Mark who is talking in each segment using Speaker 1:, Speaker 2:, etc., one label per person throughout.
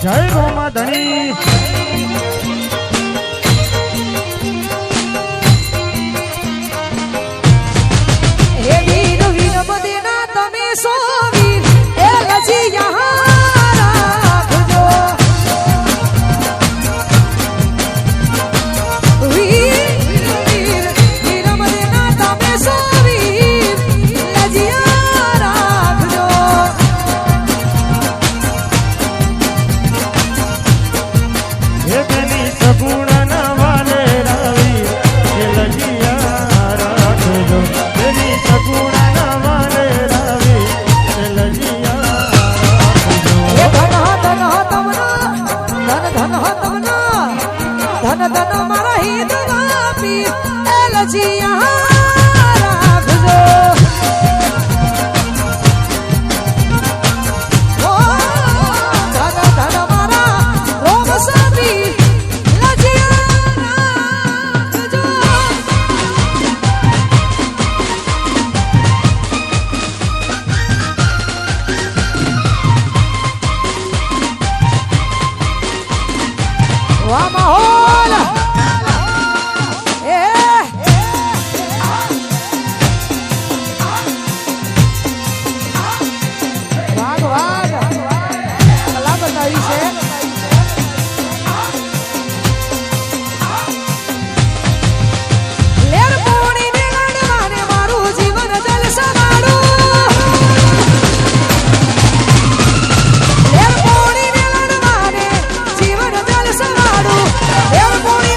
Speaker 1: જય ગોમા ધણી
Speaker 2: હે વીર વીર બદેના તમે સો વીર એ લજી યહાં રાખજો વીર વીર વીર બદેના તમે સો વીર લજી યહાં રાખજો
Speaker 1: હે બેની સગુણા વાલે રાવી એ લજિયા રાખજો બેની સગુણા વાલે રાવી એ લજિયા રાખજો
Speaker 2: હે ધન તમના ધન તમના ધન ધન મારા હિત વાપી એ લજી યહાં રાખજો ઓ ધન ધન મારા રોગ સાપી લજી યહાં રાખજો વાહ માહોલ એ વાગ વાગ કલા બતાવી છે લેર પોણી ને લડવાને મારું જીવન જલસવાળું લેર પોણી ને લડવાને જીવન જલસવાળું લેર પોણી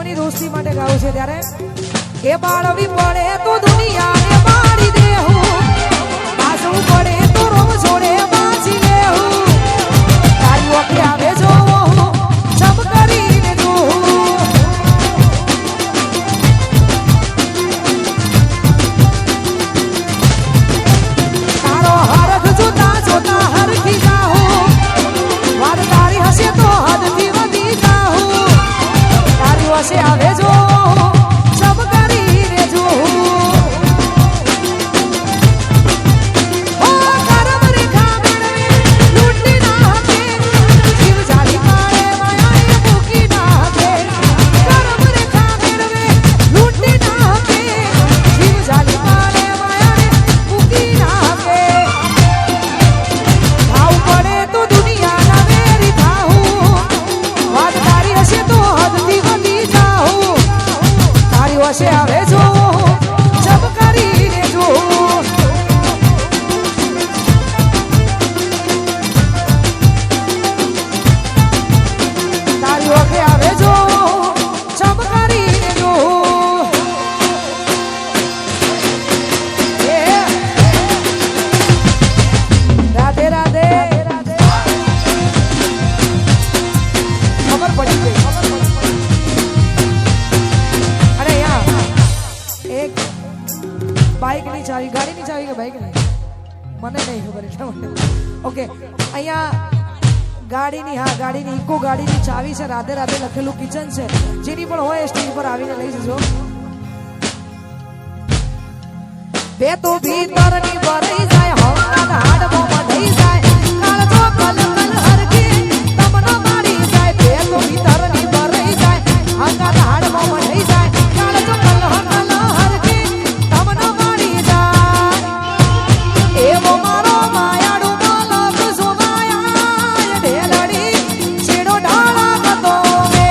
Speaker 2: પ્રેમની દોસ્તી માટે ગાવું છે ત્યારે એ બાળવી પડે તો દુનિયાને મારી દેવું પાછું પડે તો રોમ છોડે બાજી લેવું તારી ઓખે આવે જો જપ કરીને જોઉં તારો હરખ જોતા જોતા હરખી જાઉં વાત તારી હશે તો હદથી વધી જાઉં તારી વશે આવે જો જપ કરીને જોઉં ઓ કરમ રેખા મેળવે લૂંટી નાખે જીવ જાલી કાળે માયાએ મૂકી નાખે કરમ રેખા મેળવે લૂંટી નાખે જીવ જાલી કાળે માયાએ મૂકી નાખે ભાવ પડે તો દુનિયાના વેરી થાઉં વાત તારી હશે તો હદથી વધી જાઉં તારી વશે આવે જો જપ કરીને જોઉં તારી ઓખે આવે જો જપ કરીને જોઉં એ રાધે રાધે ખબર પડી ગઈ અરે અહીંયા એક બાઇકની ચાવી ગાડીની ચાવી કે બાઇકની મને નહીં ખબર એટલા માટે ઓકે અહીંયા ગાડીની હા ગાડીની ઇકો ગાડીની ચાવી છે રાધે રાધે લખેલું કિચન છે જેની પણ હોય સ્ટેજ પર આવીને લઈ જજો બે તો ભીતરની ભરાઈ જાય હમણાં હાડમાં થઈ જાય કાળજો કલ કલ હરખે તમને મારી જાય બે તો ભીતરની ભરાઈ જાય હમણાં હાડમાં થઈ જાય કાળજો કલ હરખે તમને મારી જાય એવો મારો માયાડો માલક જોવાયા ઢેલડી છેડો ઢાળા કતો વે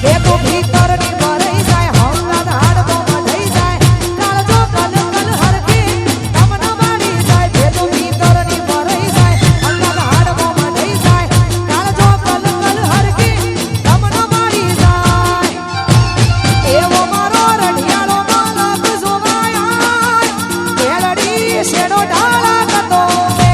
Speaker 2: બે તો ભીતરની ભરાઈ જાય હમણાં હાડમાં થઈ જાય કાળજો કલ કલ હરખે તમને મારી જાય બે તો ભીતરની ભરાઈ જાય હમણાં હાડમાં થઈ જાય કાળજો કલ કલ હરખે તમને મારી જાય એવો મારો રઢિયાળો માલક જોવાયા ઢેલડી શેડો ઢાળા કતો વે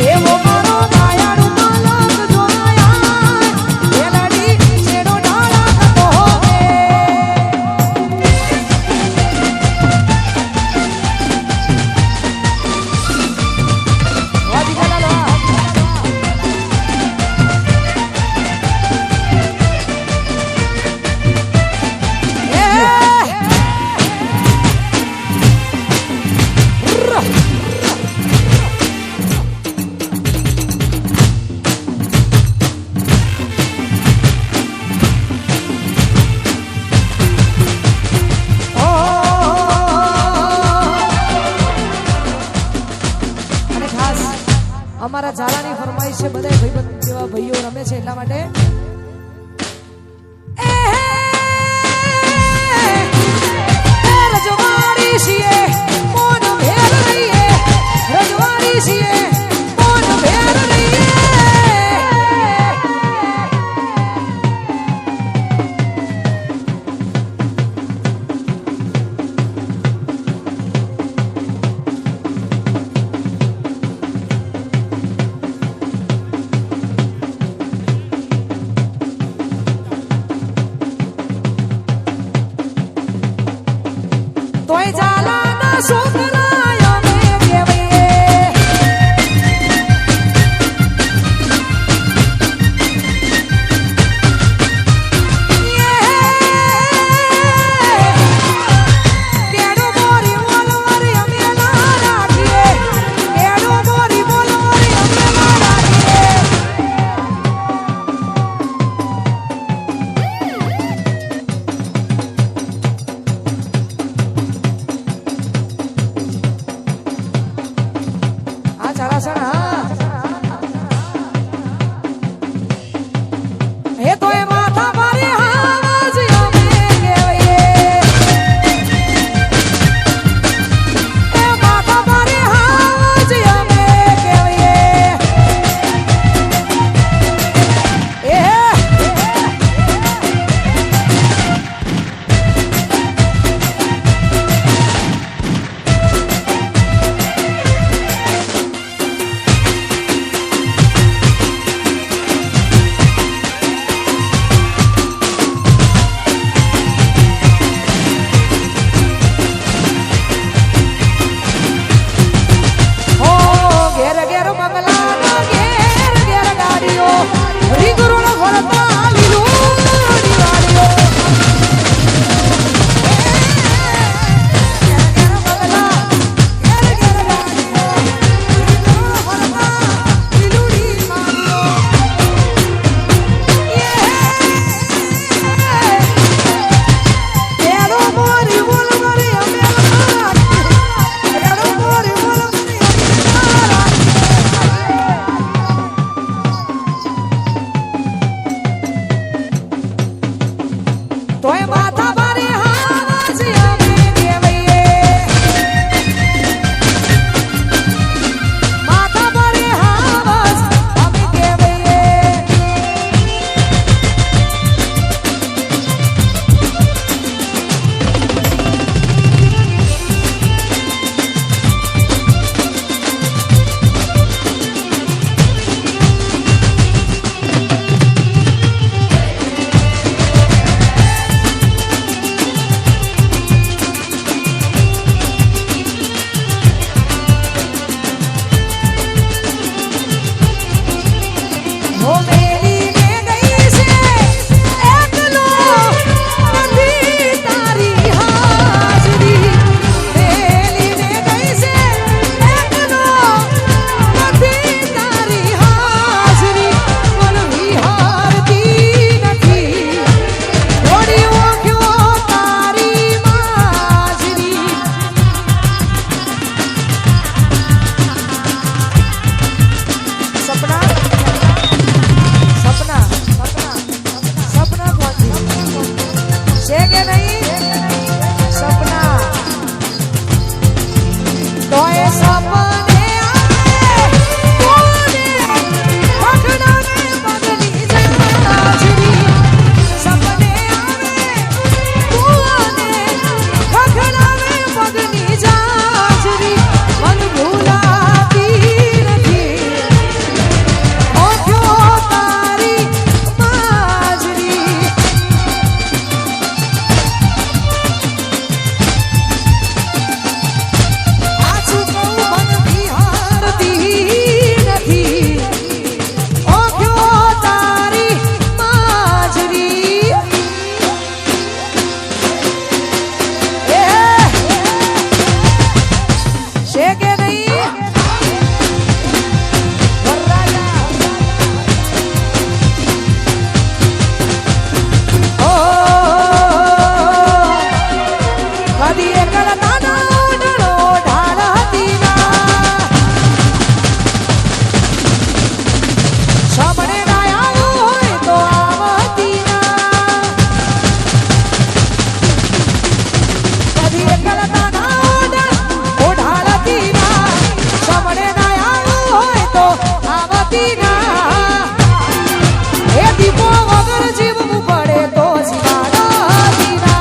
Speaker 2: એવો મારો માયાડો માલક જોવાયા ઢેલડી શેડો ઢાળા કતો વે વાજી ચાલો અને ખાસ અમારા ઝાલાની ફરમાઈશ છે બધા ભાઈબંધ જેવા ભાઈઓ રમે છે એટલા માટે રજવાડી છીએ મોન ભેર રહીએ રજવાડી છીએ મોન ભેર રહીએ ચાલાસણ હા હે તો એ માથા મારે હાજ અમે કેવયે એ માથા મારે હાજ અમે કેવયે એ તોય માથા મારે હાજ અમે કેવયે માથા મારે હાજ અમે કેવયે ઓ મેલીને ગઈ છે એકલો નથી તારી હાજરી મેલીને ગઈ છે એકલો નથી તારી હાજરી મન વિહારતી નથી થોડી ઓખ્યો તારી માજરી સપના સપના સપના કોણ છે કે નહીં સપના તો એ સપને આવે કોને પગડાને પગની જાજરી સપને આવે કોને પગડાને પગની જાજરી મન ભૂલાતી નથી ઓખ્યો તારી માજરી આછું કહું મન વિહારતી નથી ઓખ્યો તારી માજરી એ છે કે નહીં વરરાજા ઓ કદી એકલતા ના ઉડળો ઢાળતી ના સામણે ના આવ્યું હોય તો આવતી ના કદી એકલતા ના ઢાળતી ના સામણે ના આવ્યું હોય તો આવતી ના એ દીપો વગર જીવવું પડે તો જીવાડતી ના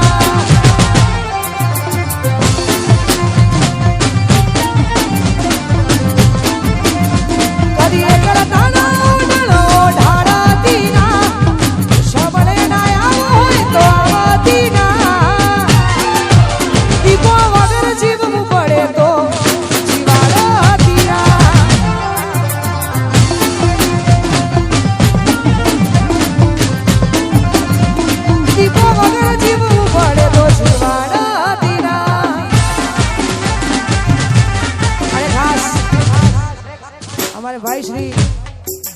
Speaker 2: કદી એકલતા ના ઉડળો ઢાળતી ના સામણે ના આવ્યું હોય તો આવતી ના દીપો વગર જીવવું પડે તો જીવાડતી ના દીપો વગર જીવવું પડે તો જીવાડતી ના અને ખાસ અમારે ભાઈ શ્રી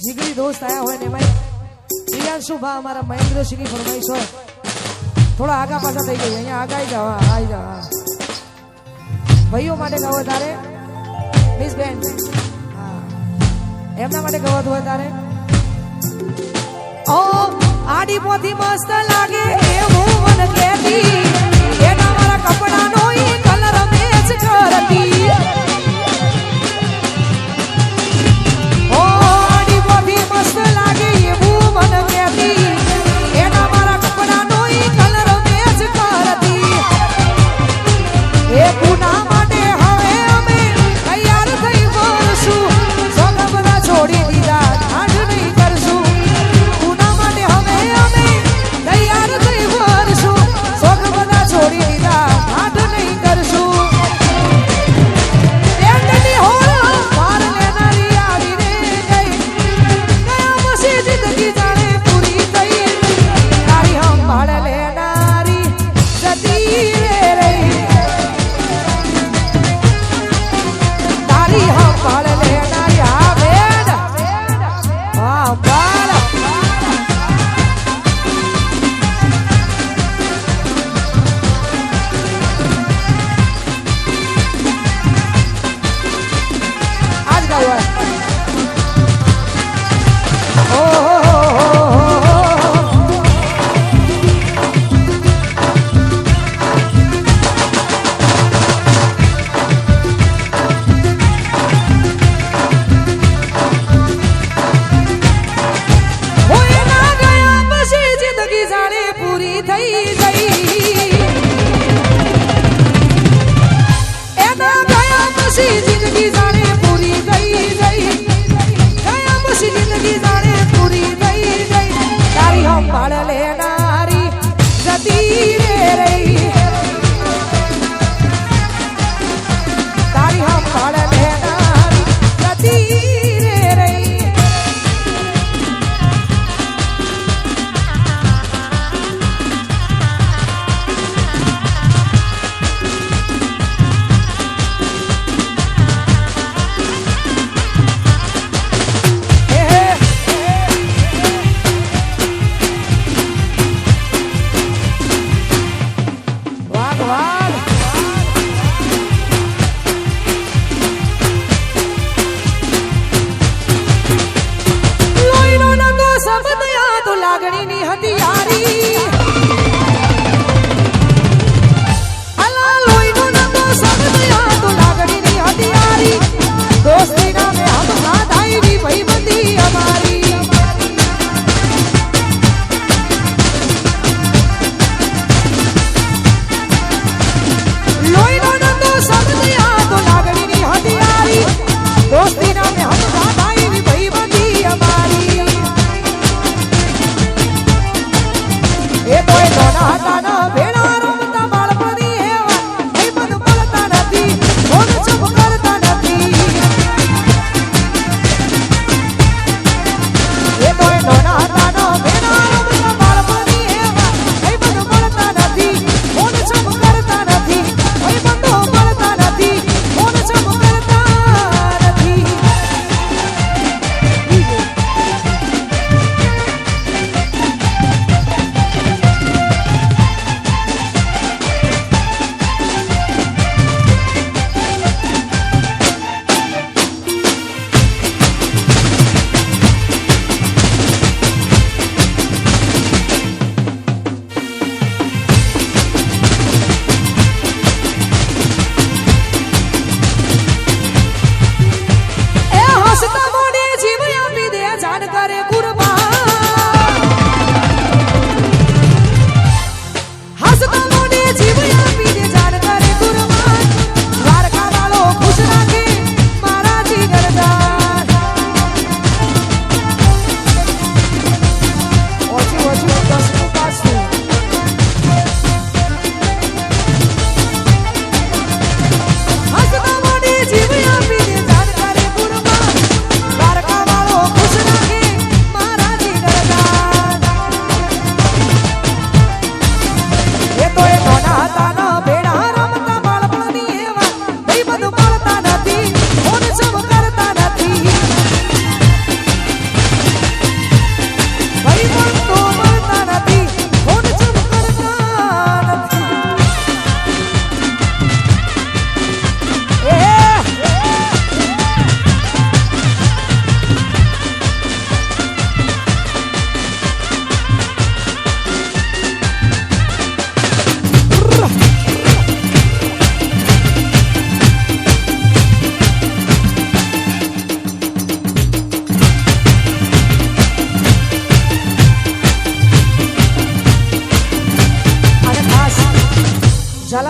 Speaker 2: જીગરી દોસ્ત આયા હોય ને એમાં પ્રિયાંશુ ભા અમારા મહેન્દ્રસિંહની ફરમાઈશ હોય થોડા આગા પાછા થઈ ગઈ અહીંયા આગા આવી જાઓ ભાઈઓ માટે ગાવો તારે મિસ બેન હા એમના માટે ગવત હોય તારે ઓ આડી પોથી મસ્ત લાગે એવું મન કહેતી એના મારા કપડાનો ઈ કલર મેચ કરતી ઓ આડી પોથી મસ્ત લાગે એવું મન કહેતી એના મારા કપડાનો ઈ કલર મેચ કરતી એ પૂના માટે હવે અમે તૈયાર થઈ વરસું સોગા બધા છોડી દીધા ઠાઠ નહીં કરશું પૂના માટે હવે અમે તૈયાર થઈ વરસું સોગા બધા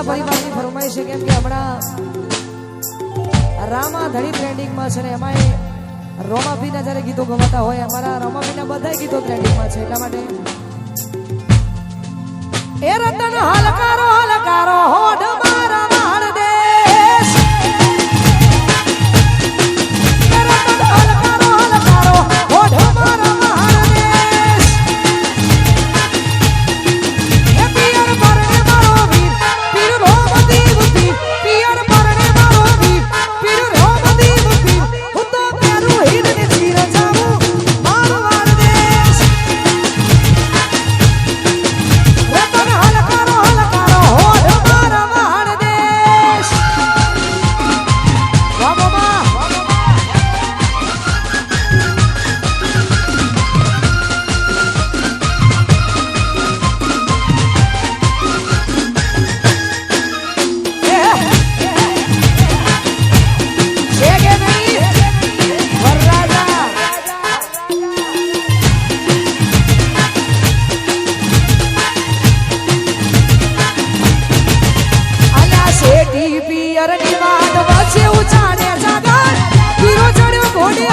Speaker 2: વાલા પરિવારની ફરમાઈશ છે કેમ કે હમણાં રામા ધડી ટ્રેન્ડિંગમાં છે ને એમાંય રોમાભીના જ્યારે ગીતો ગવાતા હોય અમારા રોમાભીના બધા ગીતો ટ્રેન્ડિંગમાં છે એટલા માટે એ રતન હલકારો હલકારો હોડ મારા વાળ દેશ એ રતન હલકારો હલકારો હોડ મારા વાળ દેશ એ પિયર પરણે મારો વીર પીર રોમદીવ પીર પિયર પરણે મારો વીર પીર રોમદીવ પીર હું તો પ્યારું હિર ને ચીર જાઉં મારો વાળ દેશ રતન હલકારો હલકારો હોડ મારા વાળ દેશ વાહ બાબા છે કે નહીં વરરાજા અલા શેઠી પિયર ની વાત વચ્ચે ઉચાને જાગર પીરો ચડ્યો ઘોડે